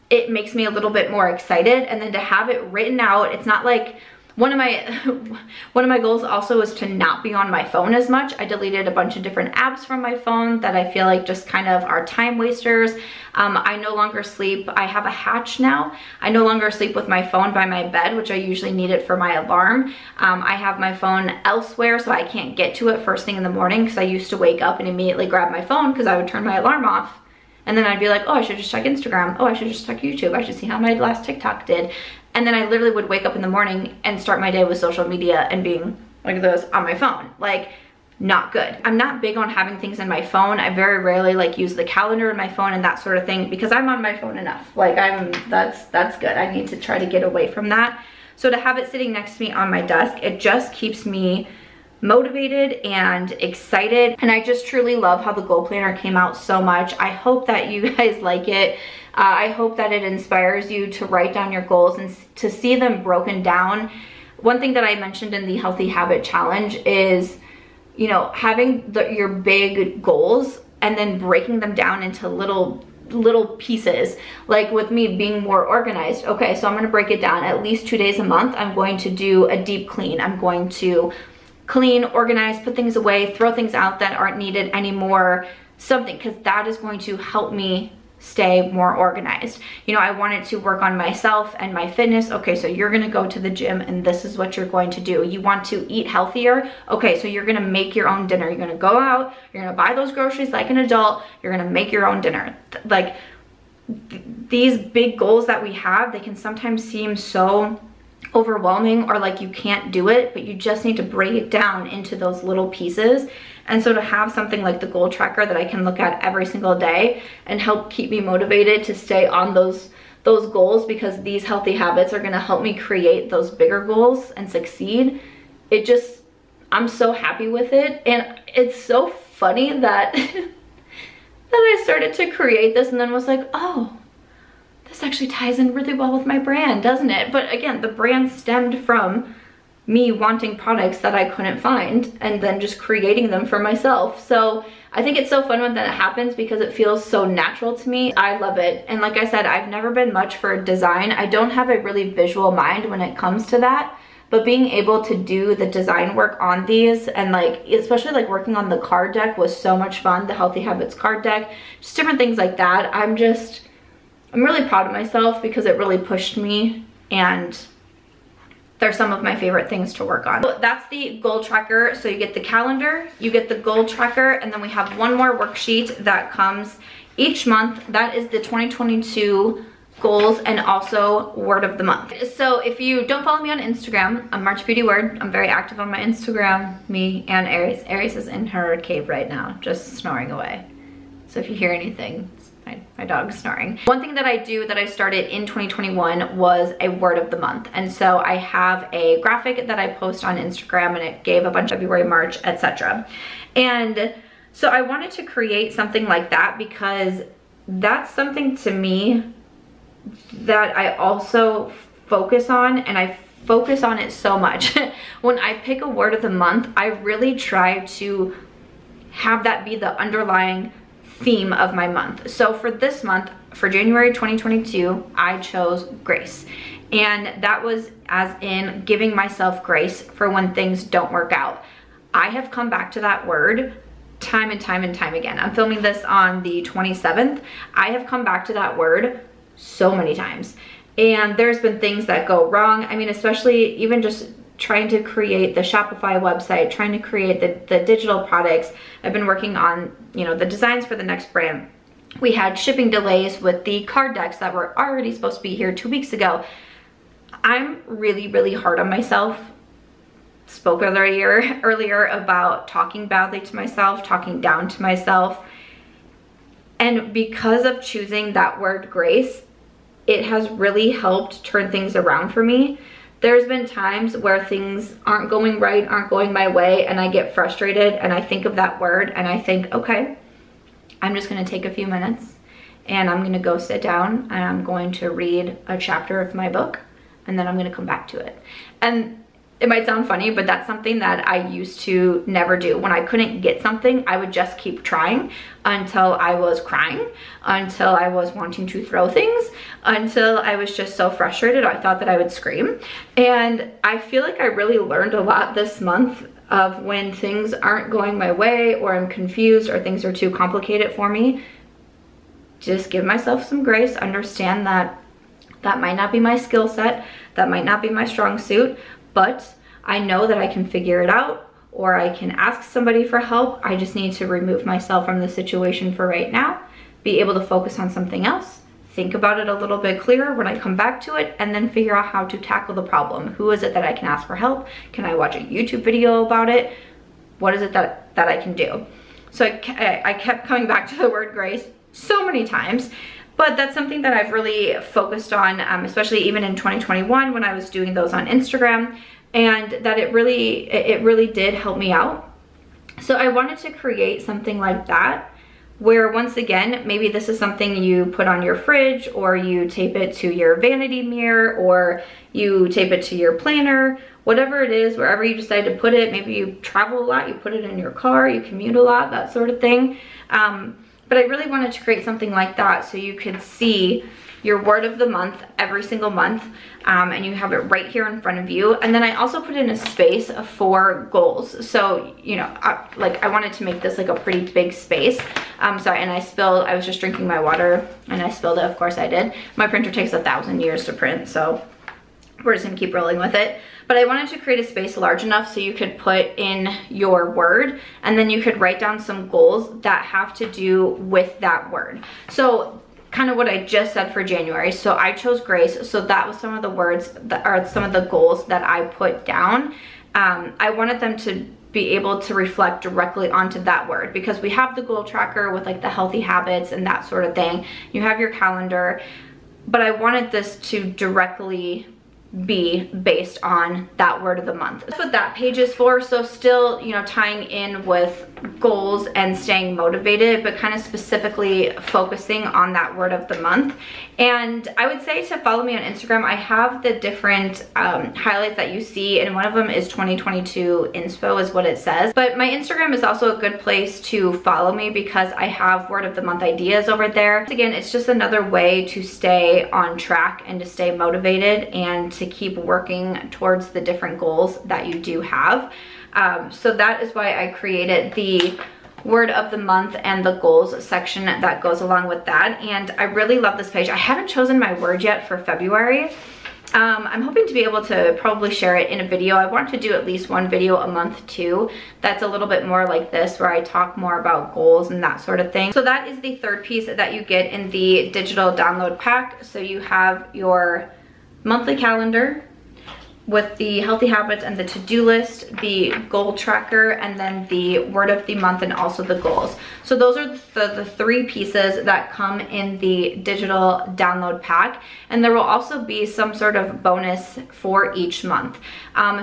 it makes me a little bit more excited. And then to have it written out, it's not like one of my goals also is to not be on my phone as much. I deleted a bunch of different apps from my phone that I feel like just kind of are time wasters. I no longer sleep. I have a Hatch now. I no longer sleep with my phone by my bed, which I usually need it for my alarm. I have my phone elsewhere so I can't get to it first thing in the morning, because I used to wake up and immediately grab my phone because I would turn my alarm off. And then I'd be like, oh, I should just check Instagram. Oh, I should just check YouTube. I should see how my last TikTok did. And then I literally would wake up in the morning and start my day with social media and being like this on my phone. Like, not good. I'm not big on having things in my phone. I very rarely like use the calendar in my phone and that sort of thing, because I'm on my phone enough. Like that's good. I need to try to get away from that. So to have it sitting next to me on my desk, it just keeps me motivated and excited. And I just truly love how the goal planner came out so much. I hope that you guys like it. I hope that it inspires you to write down your goals and to see them broken down. One thing that I mentioned in the Healthy Habit Challenge is, you know, having your big goals and then breaking them down into little pieces. Like with me being more organized, okay, so I'm going to break it down. At least 2 days a month, I'm going to do a deep clean. I'm going to clean, organize, put things away, throw things out that aren't needed anymore, something, because that is going to help me stay more organized. You know, I wanted to work on myself and my fitness. Okay, so you're gonna go to the gym and this is what you're going to do. You want to eat healthier. Okay, so you're gonna make your own dinner. You're gonna go out, you're gonna buy those groceries like an adult, you're gonna make your own dinner. Like these big goals that we have, they can sometimes seem so overwhelming or like you can't do it, but you just need to break it down into those little pieces. And so to have something like the goal tracker that I can look at every single day and help keep me motivated to stay on those goals, because these healthy habits are going to help me create those bigger goals and succeed. It just, I'm so happy with it. And it's so funny that that I started to create this and then was like, oh, this actually ties in really well with my brand, doesn't it? But again, the brand stemmed from me wanting products that I couldn't find and then just creating them for myself. So I think it's so fun when that happens because it feels so natural to me. I love it. And like I said, I've never been much for design. I don't have a really visual mind when it comes to that. But being able to do the design work on these and like, especially like working on the card deck was so much fun. The Healthy Habits card deck, just different things like that. I'm really proud of myself because it really pushed me, and they're some of my favorite things to work on. So that's the goal tracker. So you get the calendar, you get the goal tracker, and then we have one more worksheet that comes each month. That is the 2022 goals and also word of the month. So if you don't follow me on Instagram, I'm March Beauty Word. I'm very active on my Instagram, me and Aries. Aries is in her cave right now, just snoring away. So if you hear anything, my dog's snoring. One thing that I do that I started in 2021 was a word of the month. And so I have a graphic that I post on Instagram, and it gave a bunch of February, March, etc. And so I wanted to create something like that because that's something to me that I also focus on, and I focus on it so much. When I pick a word of the month, I really try to have that be the underlying theme of my month. So for this month, for January 2022, I chose grace. And that was as in giving myself grace for when things don't work out. I have come back to that word time and time and time again. I'm filming this on the 27th. I have come back to that word so many times. And there's been things that go wrong. I mean, especially even just trying to create the Shopify website, trying to create the digital products. I've been working on, you know, the designs for the next brand. We had shipping delays with the card decks that were already supposed to be here 2 weeks ago. I'm really, really hard on myself. Spoke earlier about talking badly to myself, talking down to myself. And because of choosing that word grace, it has really helped turn things around for me. There's been times where things aren't going right, aren't going my way, and I get frustrated and I think of that word and I think, okay, I'm just gonna take a few minutes and I'm gonna go sit down and I'm going to read a chapter of my book, and then I'm gonna come back to it. And it might sound funny, but that's something that I used to never do. When I couldn't get something, I would just keep trying until I was crying, until I was wanting to throw things, until I was just so frustrated I thought that I would scream. And I feel like I really learned a lot this month of when things aren't going my way, or I'm confused, or things are too complicated for me. Just give myself some grace, understand that that might not be my skill set, that might not be my strong suit, but I know that I can figure it out, or I can ask somebody for help. I just need to remove myself from the situation for right now, be able to focus on something else, think about it a little bit clearer when I come back to it, and then figure out how to tackle the problem. Who is it that I can ask for help? Can I watch a YouTube video about it? What is it that I can do? So I kept coming back to the word grace so many times. But that's something that I've really focused on, especially even in 2021 when I was doing those on Instagram, and that it really did help me out. So I wanted to create something like that, where once again, maybe this is something you put on your fridge, or you tape it to your vanity mirror, or you tape it to your planner, whatever it is, wherever you decide to put it. Maybe you travel a lot, you put it in your car, you commute a lot, that sort of thing. But I really wanted to create something like that so you could see your word of the month every single month, and you have it right here in front of you. And then I also put in a space for goals. So, you know, I wanted to make this like a pretty big space. I was just drinking my water and I spilled it. Of course I did. My printer takes 1,000 years to print, so we're just gonna keep rolling with it. But I wanted to create a space large enough so you could put in your word, and then you could write down some goals that have to do with that word. So kind of what I just said for January. So I chose grace. So that was some of the words that are some of the goals that I put down. I wanted them to be able to reflect directly onto that word, because we have the goal tracker with like the healthy habits and that sort of thing. You have your calendar, but I wanted this to directly be based on that word of the month. That's what that page is for. So still, you know, tying in with goals and staying motivated, but kind of specifically focusing on that word of the month. And I would say to follow me on Instagram. I have the different highlights that you see, and one of them is 2022 inspo is what it says. But my Instagram is also a good place to follow me, because I have word of the month ideas over there. Again, it's just another way to stay on track and to stay motivated and to keep working towards the different goals that you do have. So that is why I created the word of the month and the goals section that goes along with that. And I really love this page. I haven't chosen my word yet for February. I'm hoping to be able to probably share it in a video. I want to do at least one video a month too. That's a little bit more like this, where I talk more about goals and that sort of thing. So that is the third piece that you get in the digital download pack. So you have your monthly calendar with the healthy habits and the to-do list, the goal tracker, and then the word of the month, and also the goals. So those are the three pieces that come in the digital download pack. And there will also be some sort of bonus for each month.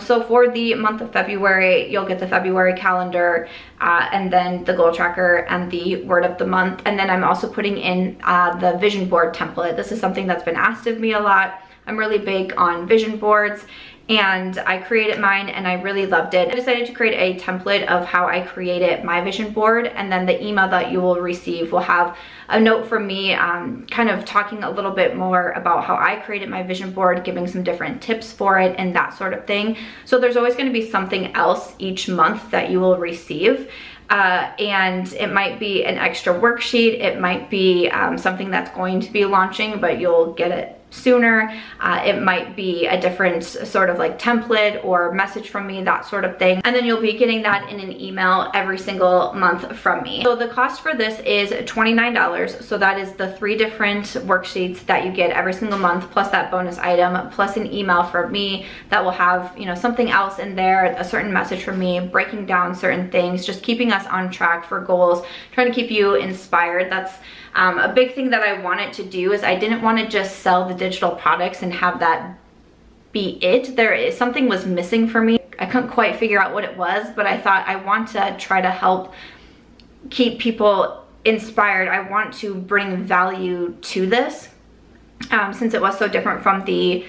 So for the month of February, you'll get the February calendar, and then the goal tracker and the word of the month. And then I'm also putting in the vision board template. This is something that's been asked of me a lot. I'm really big on vision boards, and I created mine and I really loved it. I decided to create a template of how I created my vision board, and then the email that you will receive will have a note from me kind of talking a little bit more about how I created my vision board, giving some different tips for it and that sort of thing. So there's always going to be something else each month that you will receive. And it might be an extra worksheet, it might be something that's going to be launching but you'll get it sooner. It might be a different sort of like template or message from me, that sort of thing. And then you'll be getting that in an email every single month from me. So the cost for this is $29. So that is the 3 different worksheets that you get every single month, plus that bonus item, plus an email from me that will have, you know, something else in there, a certain message from me, breaking down certain things, just keeping us on track for goals, trying to keep you inspired. That's a big thing that I wanted to do is I didn't want to just sell the digital products and have that be it. Something was missing for me. I couldn't quite figure out what it was, but I thought I want to try to help keep people inspired. I want to bring value to this since it was so different from the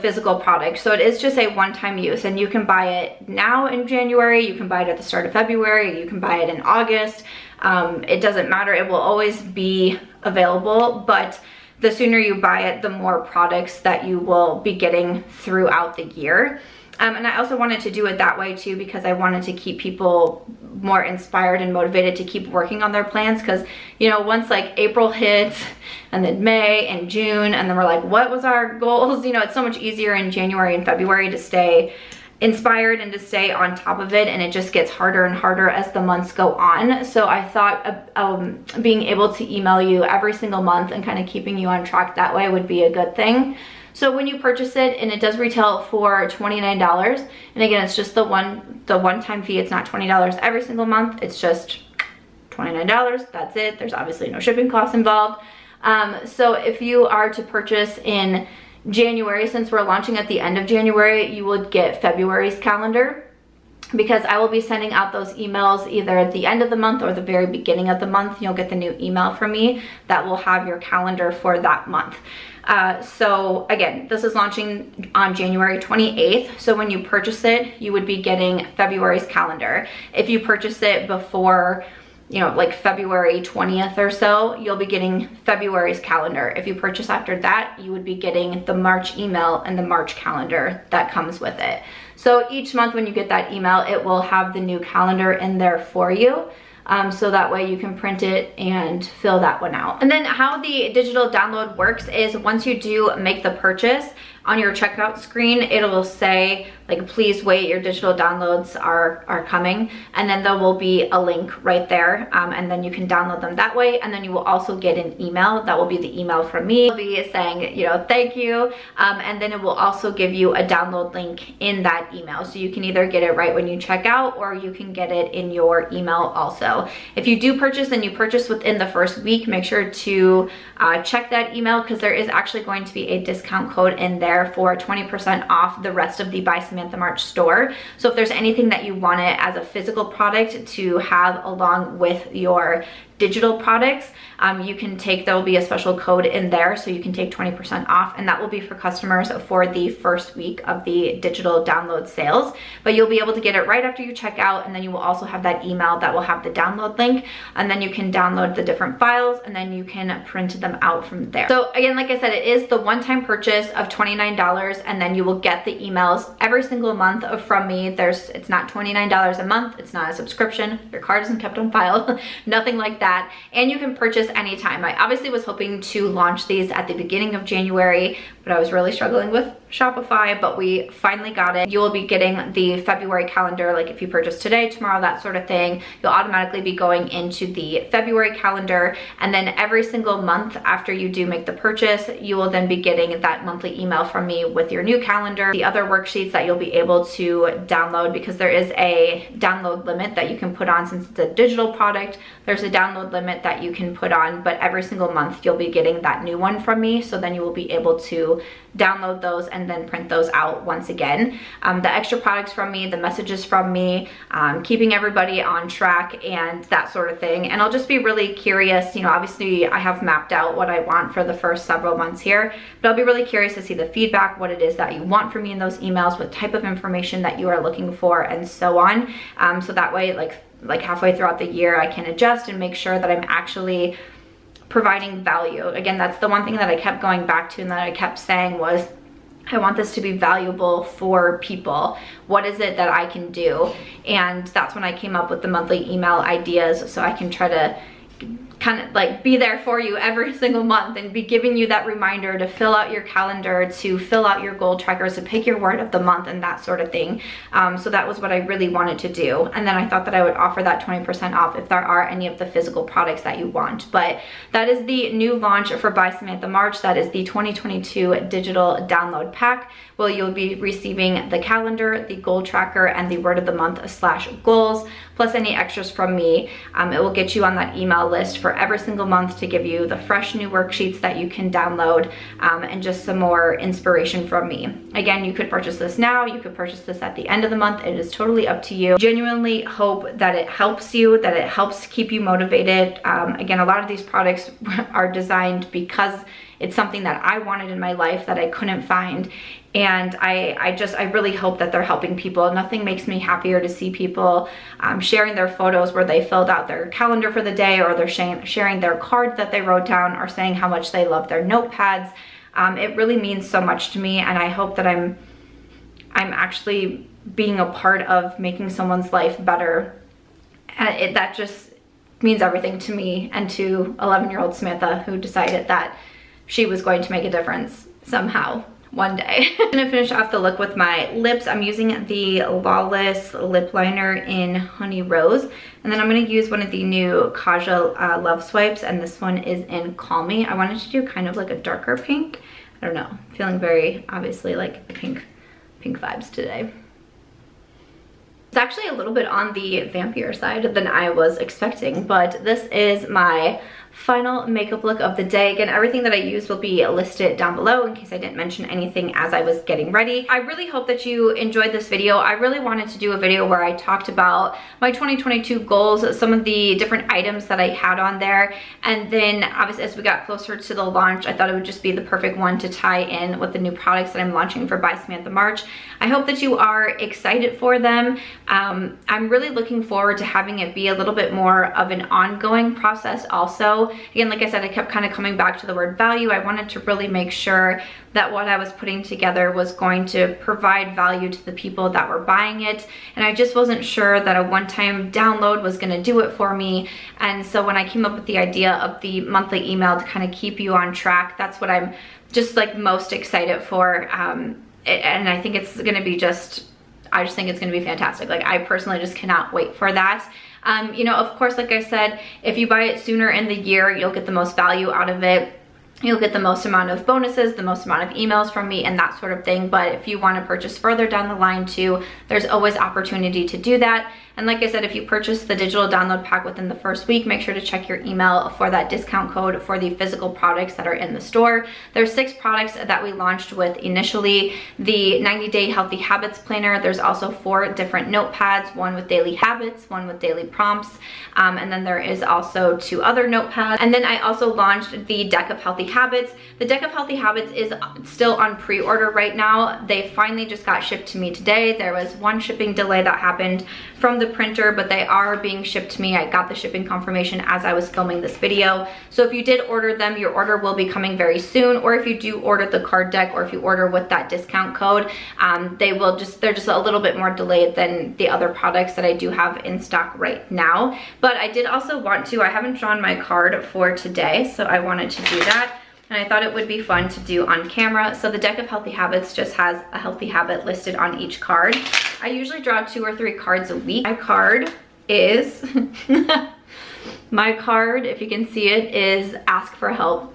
physical product. So it is just a one-time use, and you can buy it now in January, you can buy it at the start of February, you can buy it in August. It doesn't matter, it will always be available, but the sooner you buy it, the more products that you will be getting throughout the year. And I also wanted to do it that way too, because I wanted to keep people more inspired and motivated to keep working on their plans. Because, you know, once like April hits and then May and June, and then we're like, what was our goals? You know, it's so much easier in January and February to stay inspired and to stay on top of it, and it just gets harder and harder as the months go on. So I thought being able to email you every single month and kind of keeping you on track that way would be a good thing. So when you purchase it, and it does retail for $29, and again, it's just the one-time fee. It's not $20 every single month, it's just $29, that's it. There's obviously no shipping costs involved. So if you are to purchase in January, since we're launching at the end of January, you would get February's calendar, because I will be sending out those emails either at the end of the month or the very beginning of the month. You'll get the new email from me that will have your calendar for that month. So again, this is launching on January 28th. So when you purchase it, you would be getting February's calendar. If you purchase it before, you know, like February 20th or so, you'll be getting February's calendar. If you purchase after that, you would be getting the March email and the March calendar that comes with it. So each month when you get that email, it will have the new calendar in there for you. So that way you can print it and fill that one out. And then how the digital download works is once you do make the purchase, on your checkout screen, it will say like, please wait, your digital downloads are coming. And then there will be a link right there. And then you can download them that way. And then you will also get an email. That will be the email from me. It'll be saying, you know, thank you. And then it will also give you a download link in that email. So you can either get it right when you check out, or you can get it in your email also. If you do purchase and you purchase within the first week, make sure to check that email, because there is actually going to be a discount code in there for 20% off the rest of the By Samantha March store. So if there's anything that you wanted as a physical product to have along with your digital products, you can take, there will be a special code in there, so you can take 20% off, and that will be for customers for the first week of the digital download sales. But you'll be able to get it right after you check out, and then you will also have that email that will have the download link, and then you can download the different files, and then you can print them out from there. So again, like I said, it is the one-time purchase of $29, and then you will get the emails every single month from me. It's not $29 a month, it's not a subscription, your card isn't kept on file, nothing like that. And you can purchase anytime. I obviously was hoping to launch these at the beginning of January, but I was really struggling with Shopify, but we finally got it. You will be getting the February calendar, like if you purchase today, tomorrow, that sort of thing, you'll automatically be going into the February calendar. And then every single month after you do make the purchase, you will then be getting that monthly email from me with your new calendar, the other worksheets that you'll be able to download, because there is a download limit that you can put on. Since it's a digital product, there's a download limit that you can put on, but every single month you'll be getting that new one from me. So then you will be able to to download those and then print those out once again. The extra products from me, the messages from me, keeping everybody on track and that sort of thing. And I'll just be really curious, you know, obviously I have mapped out what I want for the first several months here, but I'll be really curious to see the feedback, what it is that you want from me in those emails, what type of information that you are looking for, and so on. So that way, like halfway throughout the year, I can adjust and make sure that I'm actually providing value. Again, that's the one thing that I kept going back to and that I kept saying was, I want this to be valuable for people. What is it that I can do? And that's when I came up with the monthly email ideas, so I can try to kind of like be there for you every single month and be giving you that reminder to fill out your calendar, to fill out your goal trackers, to pick your word of the month and that sort of thing. So that was what I really wanted to do. And then I thought that I would offer that 20% off if there are any of the physical products that you want. But that is the new launch for By Samantha March. That is the 2022 digital download pack. Well, you'll be receiving the calendar, the goal tracker, and the word of the month / goals, plus any extras from me. It will get you on that email list for every single month to give you the fresh new worksheets that you can download, and just some more inspiration from me. Again, you could purchase this now, you could purchase this at the end of the month. It is totally up to you. Genuinely hope that it helps you, that it helps keep you motivated. Again, a lot of these products are designed because it's something that I wanted in my life that I couldn't find. And I really hope that they're helping people. Nothing makes me happier to see people sharing their photos where they filled out their calendar for the day, or they're sharing their card that they wrote down, or saying how much they love their notepads. It really means so much to me, and I hope that I'm actually being a part of making someone's life better. And that just means everything to me and to 11-year-old Samantha, who decided that she was going to make a difference somehow one day. I'm gonna finish off the look with my lips. I'm using the Lawless lip liner in Honey Rose, and then I'm gonna use one of the new Kaja Love Swipes, and this one is in Call Me. I wanted to do kind of like a darker pink. I don't know, feeling very obviously like pink vibes today. It's actually a little bit on the vampier side than I was expecting, but this is my final makeup look of the day. Again, everything that I used will be listed down below in case I didn't mention anything as I was getting ready. I really hope that you enjoyed this video. I really wanted to do a video where I talked about my 2022 goals, some of the different items that I had on there, and then obviously as we got closer to the launch, I thought it would just be the perfect one to tie in with the new products that I'm launching for By Samantha March. I hope that you are excited for them. I'm really looking forward to having it be a little bit more of an ongoing process also. Again, like I said, I kept kind of coming back to the word value. I wanted to really make sure that what I was putting together was going to provide value to the people that were buying it. And I just wasn't sure that a one-time download was going to do it for me. And so when I came up with the idea of the monthly email to kind of keep you on track, that's what I'm just like most excited for. And I think it's going to be I just think it's going to be fantastic. Like, I personally just cannot wait for that. You know, of course, like I said, if you buy it sooner in the year, you'll get the most value out of it. You'll get the most amount of bonuses, the most amount of emails from me, and that sort of thing. But if you want to purchase further down the line too, there's always opportunity to do that. And like I said, if you purchase the digital download pack within the first week, make sure to check your email for that discount code for the physical products that are in the store. There's 6 products that we launched with initially. The 90-day Healthy Habits Planner. There's also 4 different notepads, one with daily habits, one with daily prompts, and then there is also 2 other notepads. And then I also launched the Deck of Healthy Habits. The Deck of Healthy Habits is still on pre-order right now. They finally just got shipped to me today. There was one shipping delay that happened from the printer, but they are being shipped to me. I got the shipping confirmation as I was filming this video. So if you did order them, your order will be coming very soon. Or if you do order the card deck, or if you order with that discount code, they're just a little bit more delayed than the other products that I do have in stock right now. But I did also want to, I haven't drawn my card for today, so I wanted to do that. And I thought it would be fun to do on camera. So the Deck of Healthy Habits just has a healthy habit listed on each card. I usually draw 2 or 3 cards a week. My card is, my card, if you can see it, is Ask for Help.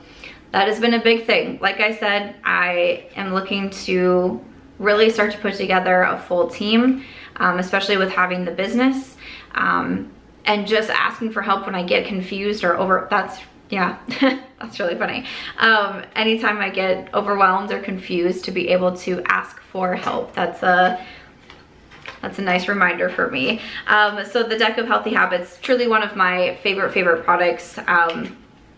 That has been a big thing. Like I said, I am looking to really start to put together a full team, especially with having the business, and just asking for help when I get confused or Yeah, that's really funny. Anytime I get overwhelmed or confused, to be able to ask for help, that's a nice reminder for me. So the Deck of Healthy Habits, truly one of my favorite products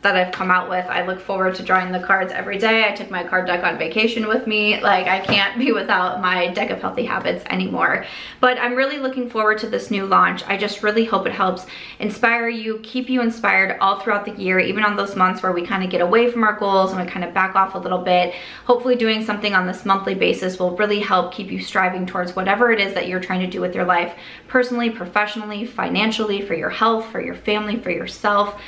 that I've come out with. I look forward to drawing the cards every day. I took my card deck on vacation with me. Like, I can't be without my Deck of Healthy Habits anymore. But I'm really looking forward to this new launch. I just really hope it helps inspire you, keep you inspired all throughout the year, even on those months where we kind of get away from our goals and we kind of back off a little bit. Hopefully doing something on this monthly basis will really help keep you striving towards whatever it is that you're trying to do with your life, personally, professionally, financially, for your health, for your family, for yourself.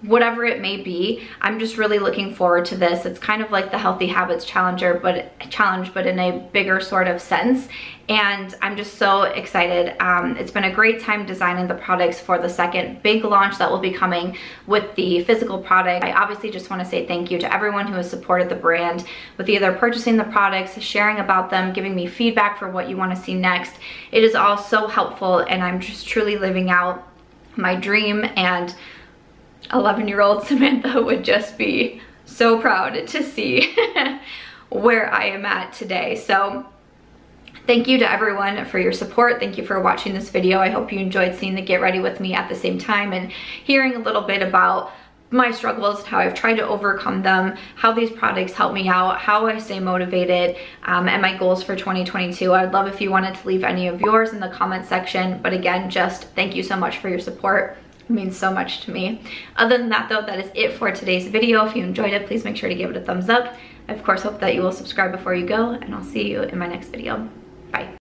Whatever it may be, I'm just really looking forward to this. It's kind of like the Healthy Habits challenge, but in a bigger sort of sense. And I'm just so excited. It's been a great time designing the products for the second big launch that will be coming with the physical product. I obviously just want to say thank you to everyone who has supported the brand with either purchasing the products, sharing about them, giving me feedback for what you want to see next. It is all so helpful, and I'm just truly living out my dream, and 11-year-old Samantha would just be so proud to see where I am at today. So thank you to everyone for your support. Thank you for watching this video. I hope you enjoyed seeing the Get Ready With Me at the same time and hearing a little bit about my struggles, how I've tried to overcome them, how these products help me out, how I stay motivated, and my goals for 2022. I'd love if you wanted to leave any of yours in the comment section. But again, just thank you so much for your support. It means so much to me. Other than that though, that is it for today's video. If you enjoyed it, please make sure to give it a thumbs up. I of course hope that you will subscribe before you go, and I'll see you in my next video. Bye.